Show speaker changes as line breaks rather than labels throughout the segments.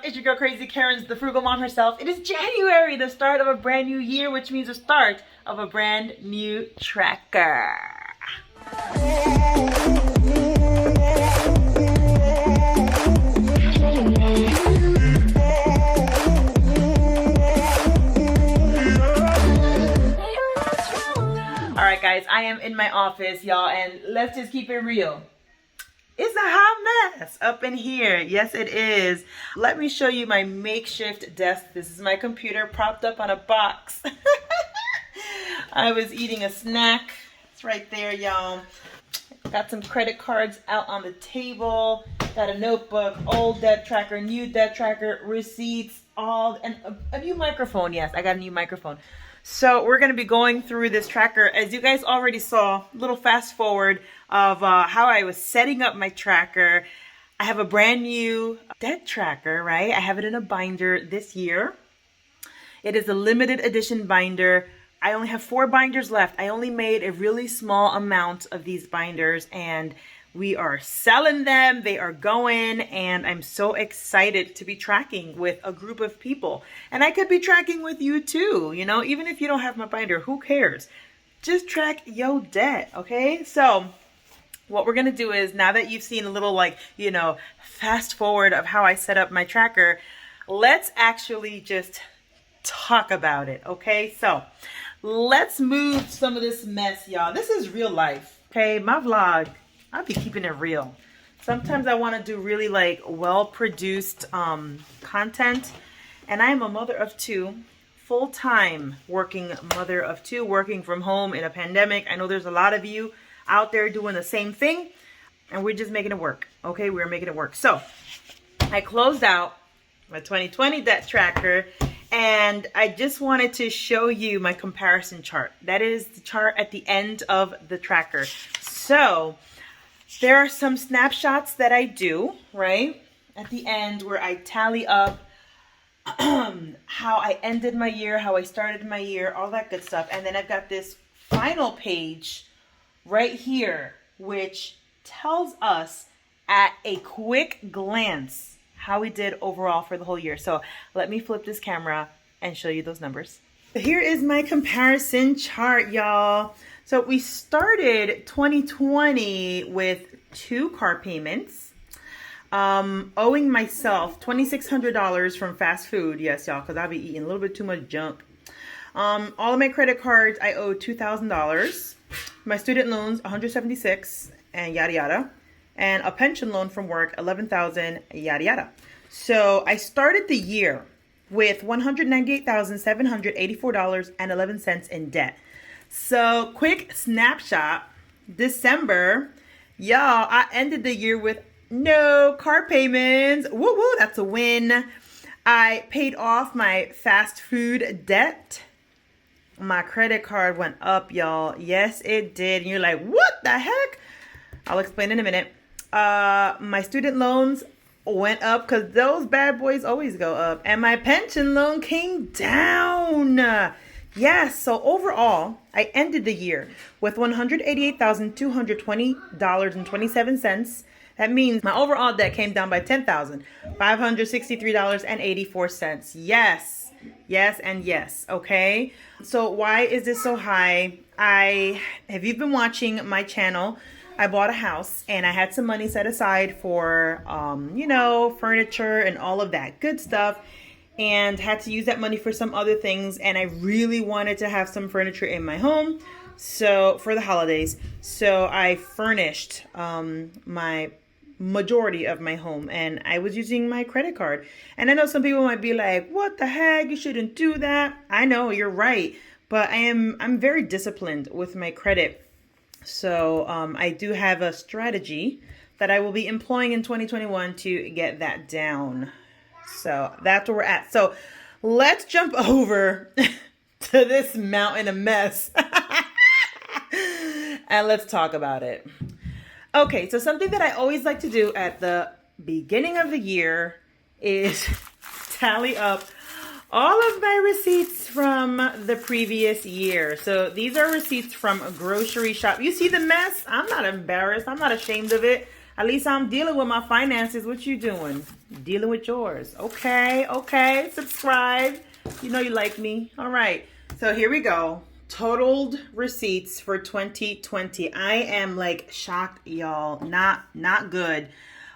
It's your girl Crazy Karen's the Frugal Mom herself. It is January, the start of a brand new year, which means the start of a brand new tracker. Alright guys, I am in my office, y'all, and let's just keep it real. It's a hot mess up in here. Yes, it is. Let me show you my makeshift desk. This is my computer propped up on a box. I was eating a snack. It's right there, y'all. Got some credit cards out on the table. Got a notebook, old debt tracker, new debt tracker, receipts, and a new microphone. Yes, I got a new microphone. So we're going to be going through this tracker. As you guys already saw, a little fast forward of how I was setting up my tracker. I have a brand new debt tracker, right? I have it in a binder this year. It is a limited edition binder. I only have 4 binders left. I only made a really small amount of these binders and we are selling them. They are going and I'm so excited to be tracking with a group of people. And I could be tracking with you too, you know, even if you don't have my binder, who cares? Just track your debt, okay? So what we're gonna do is, now that you've seen a little fast forward of how I set up my tracker, let's actually just talk about it, okay? So let's move some of this mess, y'all. This is real life, okay? My vlog, I'll be keeping it real. Sometimes I want to do really well-produced content. And I am a mother of 2, full-time working mother of 2, working from home in a pandemic. I know there's a lot of you out there doing the same thing. And we're just making it work. Okay, we're making it work. So I closed out my 2020 debt tracker. And I just wanted to show you my comparison chart. That is the chart at the end of the tracker. So there are some snapshots that I do, right? At the end where I tally up how I ended my year, how I started my year, all that good stuff. And then I've got this final page right here, which tells us at a quick glance how we did overall for the whole year. So let me flip this camera and show you those numbers. Here is my comparison chart, y'all. So we started 2020 with 2 car payments, owing myself $2,600 from fast food. Yes, y'all, because I'll be eating a little bit too much junk. All of my credit cards, I owe $2,000. My student loans, $176, and yada yada. And a pension loan from work, $11,000, yada yada. So I started the year with $198,784.11 in debt. So quick snapshot, December, y'all, I ended the year with no car payments. Woo woo, that's a win. I paid off my fast food debt. My credit card went up, y'all. Yes, it did. And you're like, what the heck? I'll explain in a minute. My student loans went up because those bad boys always go up. And my pension loan came down. Yes, so overall, I ended the year with $188,220.27. That means my overall debt came down by $10,563.84. Yes, yes, and yes, okay? So why is this so high? If you've been watching my channel I bought a house and I had some money set aside for, furniture and all of that good stuff, and had to use that money for some other things. And I really wanted to have some furniture in my home. So for the holidays, so I furnished my majority of my home, and I was using my credit card. And I know some people might be like, what the heck? You shouldn't do that. I know, you're right. But I'm very disciplined with my credit. So I do have a strategy that I will be employing in 2021 to get that down. So that's where we're at. So let's jump over to this mountain of mess. And let's talk about it. Okay, so something that I always like to do at the beginning of the year is tally up all of my receipts from the previous year. So these are receipts from a grocery shop. You see the mess? I'm not embarrassed. I'm not ashamed of it. At least I'm dealing with my finances. What you doing? Dealing with yours. Okay. Subscribe. You know you like me. All right. So here we go. Totaled receipts for 2020. I am like shocked, y'all. Not good.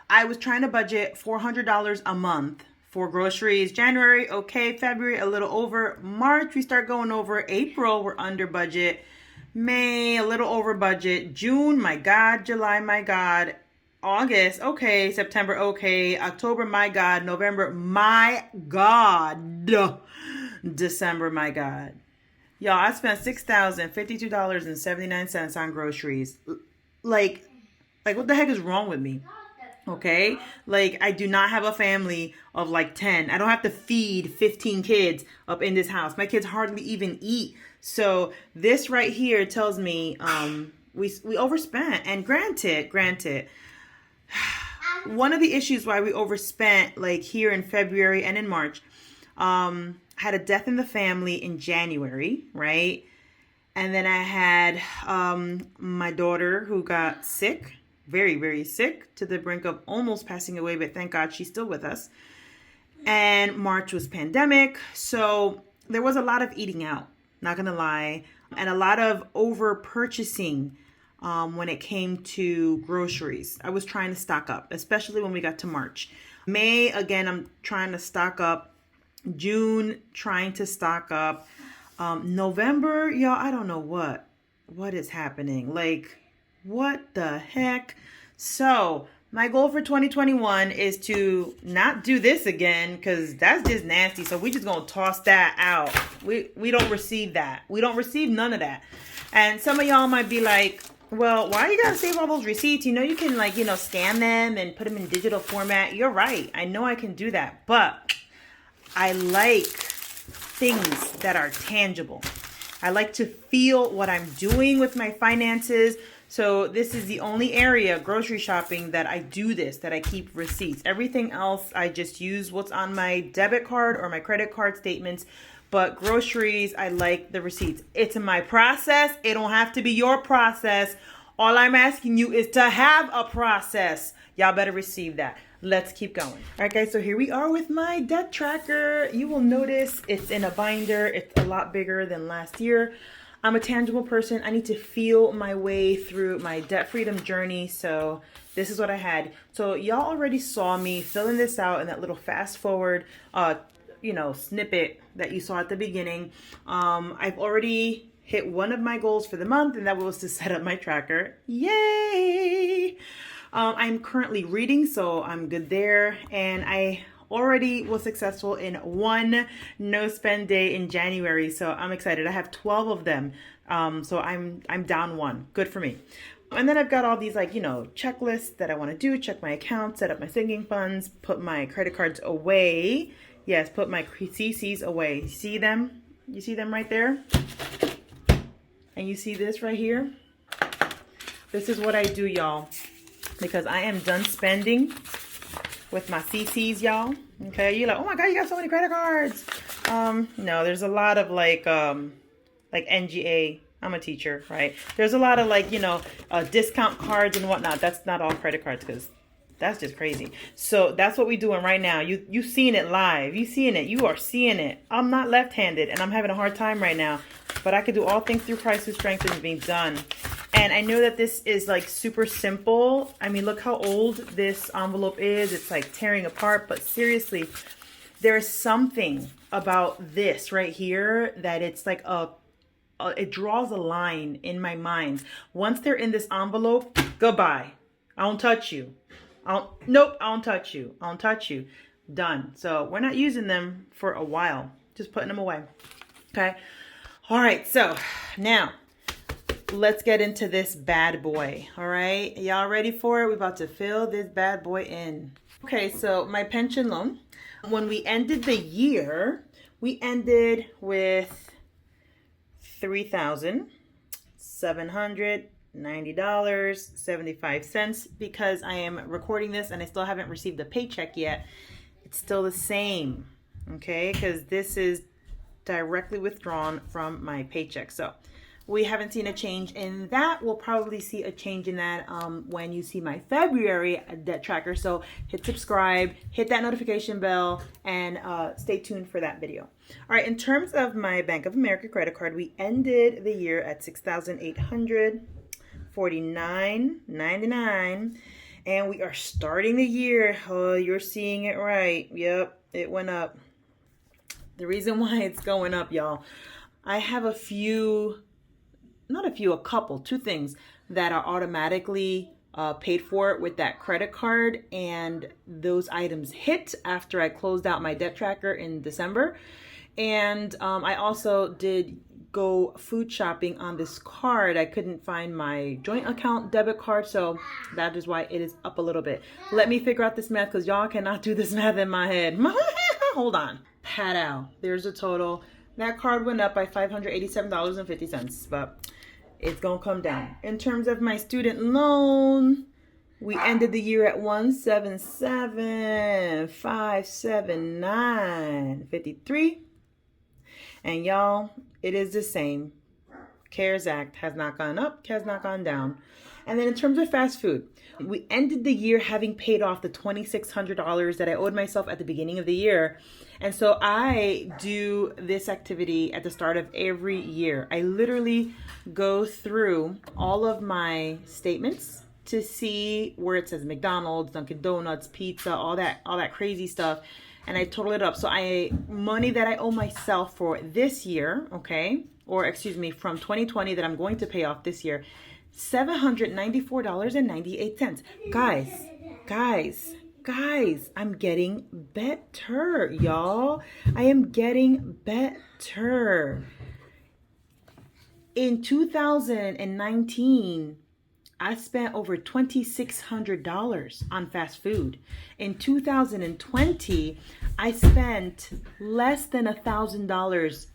I was trying to budget $400 a month for groceries. January, okay. February, a little over. March, we start going over. April, we're under budget. May, a little over budget. June, my God. July, my God. August, okay. September, okay. October, my God. November, my God. December, my God. Y'all, I spent $6,052.79 on groceries. Like what the heck is wrong with me? Okay? Like, I do not have a family of like 10. I don't have to feed 15 kids up in this house. My kids hardly even eat. So this right here tells me we overspent. And granted, one of the issues why we overspent, like here in February and in March, had a death in the family in January, right? And then I had my daughter who got sick, very, very sick, to the brink of almost passing away, but thank God she's still with us. And March was pandemic, so there was a lot of eating out, not gonna lie, and a lot of over purchasing when it came to groceries. I was trying to stock up, especially when we got to March. May, again, I'm trying to stock up. June, trying to stock up. November, y'all, I don't know what is happening. Like, what the heck? So my goal for 2021 is to not do this again, because that's just nasty. So we just gonna toss that out. We don't receive that. We don't receive none of that. And some of y'all might be like, well, why you gotta save all those receipts? You know, you can scan them and put them in digital format. You're right. I know I can do that, but I like things that are tangible. I like to feel what I'm doing with my finances. So this is the only area, grocery shopping, that I do this, that I keep receipts. Everything else, I just use what's on my debit card or my credit card statements. But groceries, I like the receipts. It's my process. It don't have to be your process. All I'm asking you is to have a process. Y'all better receive that. Let's keep going. All right, guys, so here we are with my debt tracker. You will notice it's in a binder. It's a lot bigger than last year. I'm a tangible person. I need to feel my way through my debt freedom journey. So this is what I had. So y'all already saw me filling this out in that little fast forward, snippet that you saw at the beginning. I've already hit one of my goals for the month, and that was to set up my tracker. Yay! I'm currently reading, so I'm good there. And I already was successful in one no spend day in January, so I'm excited. I have 12 of them, so I'm down one. Good for me. And then I've got all these checklists that I want to do. Check my account, set up my sinking funds, put my credit cards away. Yes, put my CCs away. See them? You see them right there? And you see this right here? This is what I do, y'all, because I am done spending with my CCs, y'all. Okay, you're like, oh my God, you got so many credit cards. No, there's a lot of like NGA. I'm a teacher, right? There's a lot of discount cards and whatnot. That's not all credit cards, because that's just crazy. So that's what we're doing right now. You seeing it live. You seeing it. You are seeing it. I'm not left-handed, and I'm having a hard time right now. But I can do all things through Christ who strengthens me. Done. And I know that this is like super simple. I mean, look how old this envelope is. It's like tearing apart, but seriously, there's something about this right here that it's like it draws a line in my mind. Once they're in this envelope, goodbye. I don't touch you. Nope, I don't touch you. I don't touch you. Done. So we're not using them for a while. Just putting them away. Okay. All right. So now let's get into this bad boy. All right. Y'all ready for it? We're about to fill this bad boy in. Okay. So my pension loan, when we ended the year, we ended with $3,790.75 because I am recording this and I still haven't received the paycheck yet. It's still the same, okay? Because this is directly withdrawn from my paycheck. So we haven't seen a change in that. We'll probably see a change in that when you see my February debt tracker. So hit subscribe, hit that notification bell, and stay tuned for that video. All right, in terms of my Bank of America credit card, we ended the year at $6,849.99. And we are starting the year. Oh, you're seeing it right. Yep, it went up. The reason why it's going up, y'all, I have a couple, two things that are automatically paid for with that credit card. And those items hit after I closed out my debt tracker in December. And I also did go food shopping on this card. I couldn't find my joint account debit card, so that is why it is up a little bit. Let me figure out this math because y'all cannot do this math in my head. Hold on. Pat-ow. There's a total. That card went up by $587.50, but it's gonna come down. In terms of my student loan, we ended the year at $177,579.53. And y'all, it is the same. CARES Act has not gone up, has not gone down. And then in terms of fast food, we ended the year having paid off the $2,600 that I owed myself at the beginning of the year. And so I do this activity at the start of every year. I literally go through all of my statements to see where it says McDonald's, Dunkin' Donuts, pizza, all that crazy stuff. And I total it up. So money that I owe myself for this year, okay, or excuse me, from 2020 that I'm going to pay off this year, $794.98. Guys, I'm getting better, y'all. I am getting better. In 2019, I spent over $2,600 on fast food. In 2020, I spent less than $1,000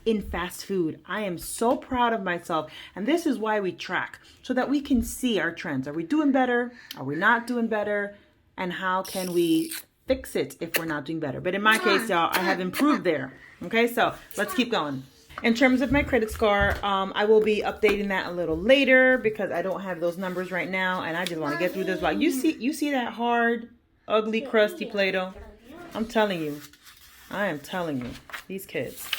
in fast food. I am so proud of myself. And this is why we track, so that we can see our trends. Are we doing better? Are we not doing better? And how can we fix it if we're not doing better? But in my case, y'all, I have improved there. Okay, so let's keep going. In terms of my credit score, I will be updating that a little later because I don't have those numbers right now, and I just want to get through this. Like you see that hard, ugly, crusty Play-Doh? I'm telling you, I am telling you, these kids.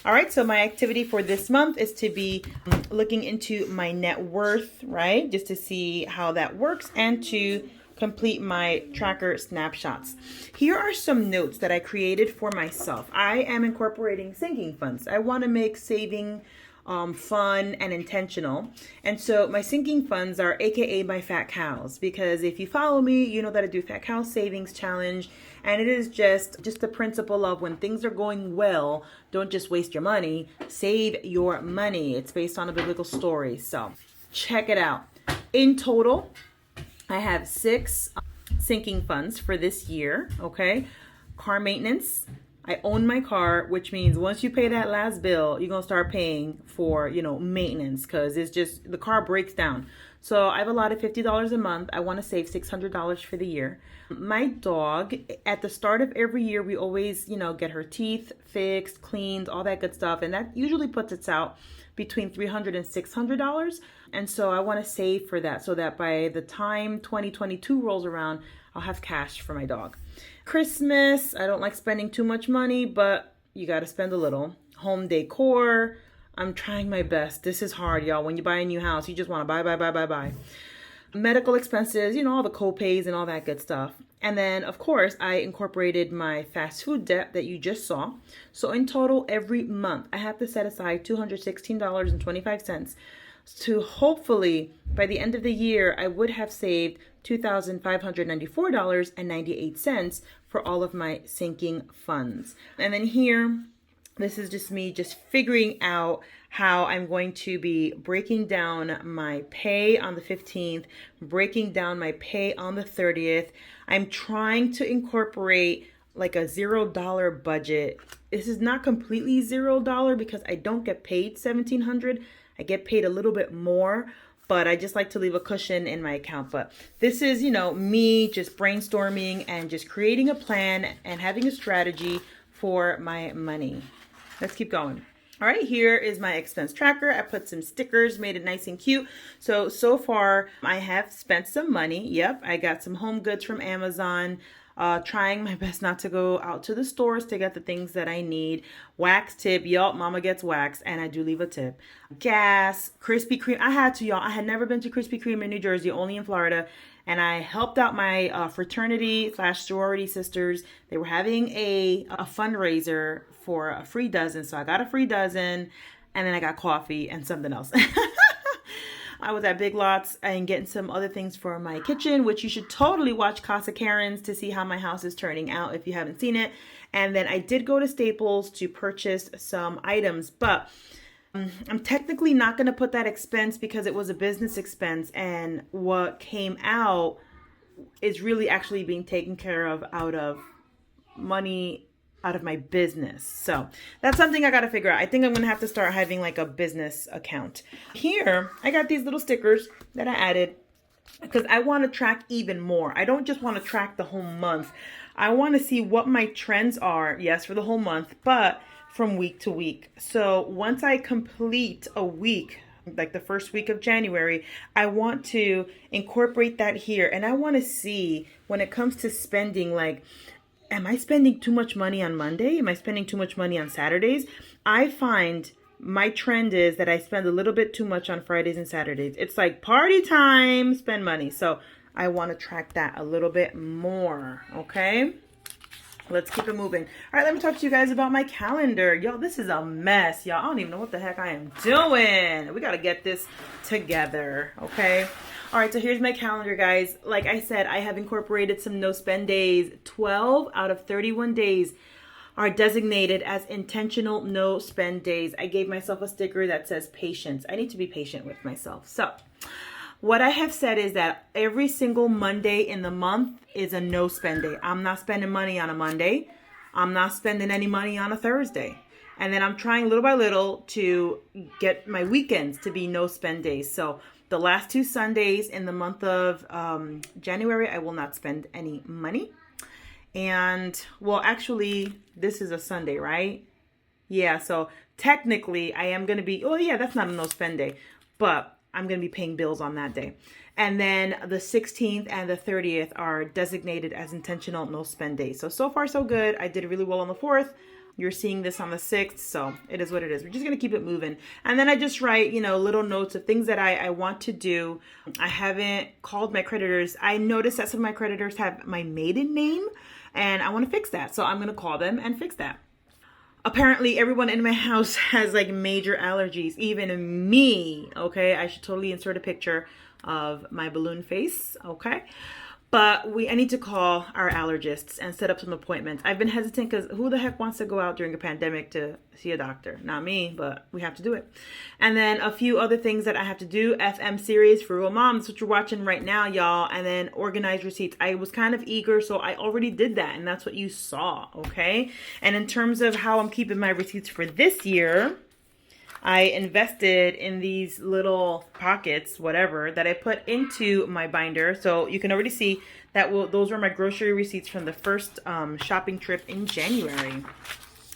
All right, so my activity for this month is to be looking into my net worth, right? Just to see how that works and to complete my tracker snapshots. Here are some notes that I created for myself. I am incorporating sinking funds. I want to make saving fun and intentional. And so my sinking funds are AKA my fat cows, because if you follow me, you know that I do Fat Cow Savings Challenge. And it is just the principle of when things are going well, don't just waste your money, save your money. It's based on a biblical story. So check it out. In total, I have 6 sinking funds for this year, okay? Car maintenance. I own my car, which means once you pay that last bill, you're going to start paying for, maintenance, because it's just, the car breaks down. So I have allotted $50 a month. I want to save $600 for the year. My dog, at the start of every year, we always, get her teeth fixed, cleaned, all that good stuff. And that usually puts us out between $300 and $600. And so I want to save for that so that by the time 2022 rolls around, I'll have cash for my dog. Christmas, I don't like spending too much money, but you got to spend a little. Home decor, I'm trying my best. This is hard, y'all. When you buy a new house, you just want to buy, buy, buy, buy, buy. Medical expenses, you know, all the co-pays and all that good stuff. And then, of course, I incorporated my fast food debt that you just saw. So in total, every month, I have to set aside $216.25 to hopefully, by the end of the year, I would have saved $2,594.98 for all of my sinking funds. And then here, this is just me just figuring out how I'm going to be breaking down my pay on the 15th, breaking down my pay on the 30th. I'm trying to incorporate like a $0 budget. This is not completely $0 because I don't get paid $1,700. I get paid a little bit more, but I just like to leave a cushion in my account. But this is, you know, me just brainstorming and just creating a plan and having a strategy for my money. Let's keep going. All right, here is my expense tracker. I put some stickers, made it nice and cute. So far I have spent some money. Yep, I got some home goods from Amazon. Trying my best not to go out to the stores to get the things that I need. Wax tip, y'all, mama gets wax, and I do leave a tip. Gas, Krispy Kreme. I had to, y'all. I had never been to Krispy Kreme in New Jersey, only in Florida. And I helped out my fraternity / sorority sisters. They were having a fundraiser for a free dozen. So I got a free dozen, and then I got coffee and something else. I was at Big Lots and getting some other things for my kitchen, which you should totally watch Casa Karen's to see how my house is turning out if you haven't seen it. And then I did go to Staples to purchase some items, but I'm technically not going to put that expense because it was a business expense, and what came out is really actually being taken care of out of money out of my business. So that's something I got to figure out. I think I'm going to have to start having like a business account. Here, I got these little stickers that I added because I want to track even more. I don't just want to track the whole month. I want to see what my trends are, yes, for the whole month, but from week to week. So once I complete a week, like the first week of January, I want to incorporate that here. And I want to see when it comes to spending, like, am I spending too much money on Monday? Am I spending too much money on Saturdays? I find my trend is that I spend a little bit too much on Fridays and Saturdays. It's like party time, spend money. So I want to track that a little bit more, okay? Let's keep it moving. All right, let me talk to you guys about my calendar. Y'all, this is a mess, y'all. I don't even know what the heck I am doing. We got to get this together, okay? All right, so here's my calendar, guys. Like I said, I have incorporated some no spend days. 12 out of 31 days are designated as intentional no spend days. I gave myself a sticker that says patience. I need to be patient with myself. So what I have said is that every single Monday in the month is a no spend day. I'm not spending money on a Monday. I'm not spending any money on a Thursday. And then I'm trying little by little to get my weekends to be no spend days. So the last 2 Sundays in the month of January, I will not spend any money. And, well, actually, this is a Sunday, right? Yeah, so technically, I am going to be, oh, yeah, that's not a no-spend day. But I'm going to be paying bills on that day. And then the 16th and the 30th are designated as intentional no-spend days. So far, so good. I did really well on the 4th. You're seeing this on the 6th, so it is what it is. We're just going to keep it moving. And then I just write, you know, little notes of things that I want to do. I haven't called my creditors. I noticed that some of my creditors have my maiden name, and I want to fix that. So I'm going to call them and fix that. Apparently, everyone in my house has like major allergies, even me, okay? I should totally insert a picture of my balloon face, okay? But I need to call our allergists and set up some appointments. I've been hesitant because who the heck wants to go out during a pandemic to see a doctor? Not me, but we have to do it. And then a few other things that I have to do. FM series, Frugal Mom, that's what you're watching right now, y'all. And then organize receipts. I was kind of eager, so I already did that. And that's what you saw, okay? And in terms of how I'm keeping my receipts for this year, I invested in these little pockets, whatever, that I put into my binder. So you can already see that those were my grocery receipts from the first shopping trip in January.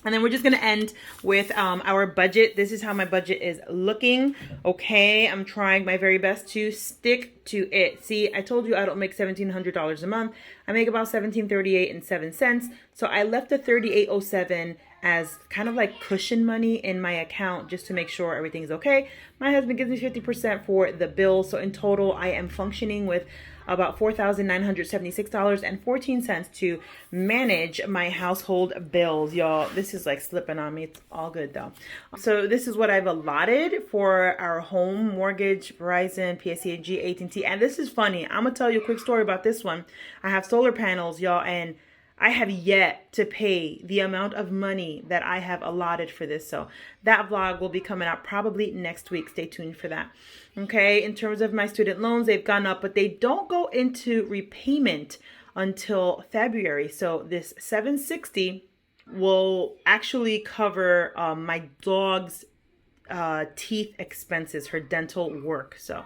And then we're just going to end with our budget. This is how my budget is looking. Okay, I'm trying my very best to stick to it. See, I told you I don't make $1,700 a month. I make about $1,738.07. So I left the $3,807 as kind of like cushion money in my account just to make sure everything's okay. My husband gives me 50% for the bill. So in total, I am functioning with about $4,976.14 to manage my household bills. Y'all, this is like slipping on me. It's all good though. So this is what I've allotted for our home mortgage, Verizon, PSE&G, AT&T. And this is funny. I'm gonna tell you a quick story about this one. I have solar panels, y'all, and I have yet to pay the amount of money that I have allotted for this. So that vlog will be coming out probably next week. Stay tuned for that. Okay, in terms of my student loans, they've gone up, but they don't go into repayment until February. So this $760 will actually cover my dog's teeth expenses, her dental work. So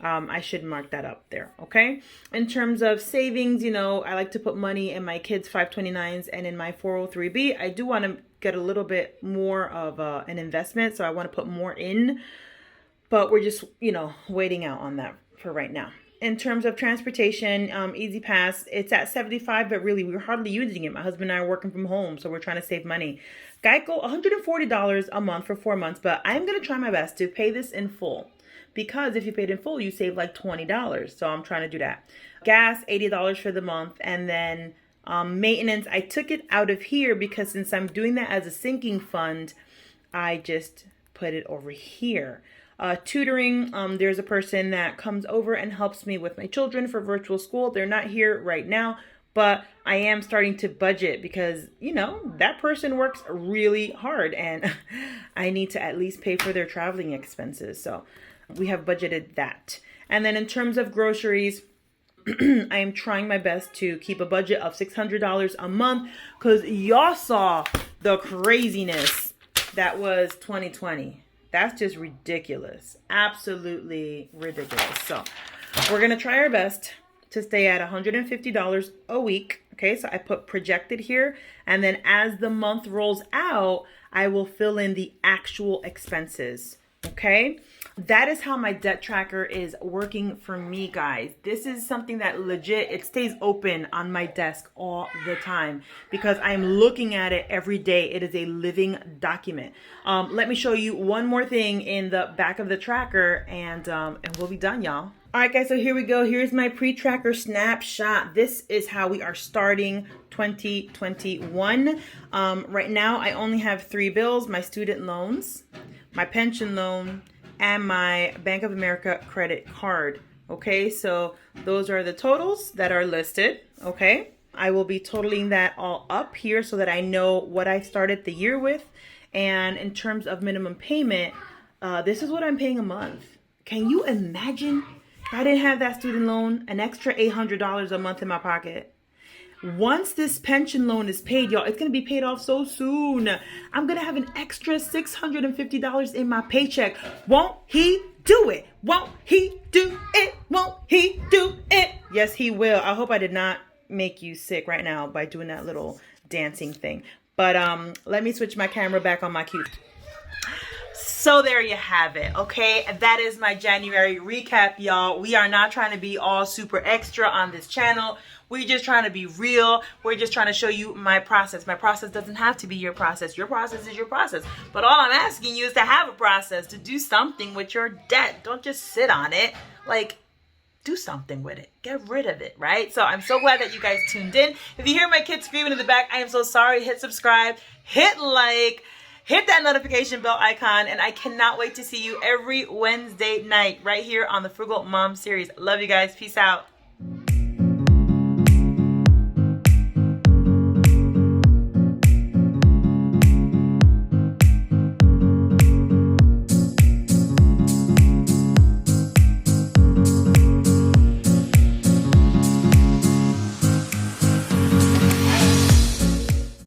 I should mark that up there, okay? In terms of savings, you know, I like to put money in my kids' 529s and in my 403b. I do want to get a little bit more of an investment, so I want to put more in, but we're just, you know, waiting out on that for right now. In terms of transportation, Easy Pass, it's at 75, but really we're hardly using it. My husband and I are working from home, so we're trying to save money. Geico, $140 a month for 4 months, but I'm going to try my best to pay this in full. Because if you paid in full, you save like $20. So I'm trying to do that. Gas, $80 for the month. And then maintenance, I took it out of here because since I'm doing that as a sinking fund, I just put it over here. Tutoring, there's a person that comes over and helps me with my children for virtual school. They're not here right now, but I am starting to budget because, you know, that person works really hard and I need to at least pay for their traveling expenses. So we have budgeted that. And then in terms of groceries, I am trying my best to keep a budget of $600 a month because y'all saw the craziness that was 2020. That's just ridiculous. Absolutely ridiculous. So we're going to try our best to stay at $150 a week. Okay, so I put projected here. And then as the month rolls out, I will fill in the actual expenses. Okay, that is how my debt tracker is working for me, guys. This is something that legit, it stays open on my desk all the time because I'm looking at it every day. It is a living document. Let me show you one more thing in the back of the tracker and we'll be done, y'all. All right, guys, so here we go. Here's my pre-tracker snapshot. This is how we are starting 2021. Right now, I only have 3 bills, my student loans, my pension loan, and my Bank of America credit card. Okay, so those are the totals that are listed. Okay, I will be totaling that all up here so that I know what I started the year with. And in terms of minimum payment, this is what I'm paying a month. Can you imagine if I didn't have that student loan, an extra $800 a month in my pocket? Once this pension loan is paid, y'all, it's going to be paid off so soon. I'm going to have an extra $650 in my paycheck. Won't he do it? Won't he do it? Won't he do it? Yes, he will. I hope I did not make you sick right now by doing that little dancing thing. But let me switch my camera back on my cue. So there you have it, okay? That is my January recap, y'all. We are not trying to be all super extra on this channel. We're just trying to be real. We're just trying to show you my process. My process doesn't have to be your process. Your process is your process. But all I'm asking you is to have a process, to do something with your debt. Don't just sit on it. Like, do something with it. Get rid of it, right? So I'm so glad that you guys tuned in. If you hear my kids screaming in the back, I am so sorry. Hit subscribe, hit like, hit that notification bell icon, and I cannot wait to see you every Wednesday night right here on the Frugal Mom series. Love you guys. Peace out.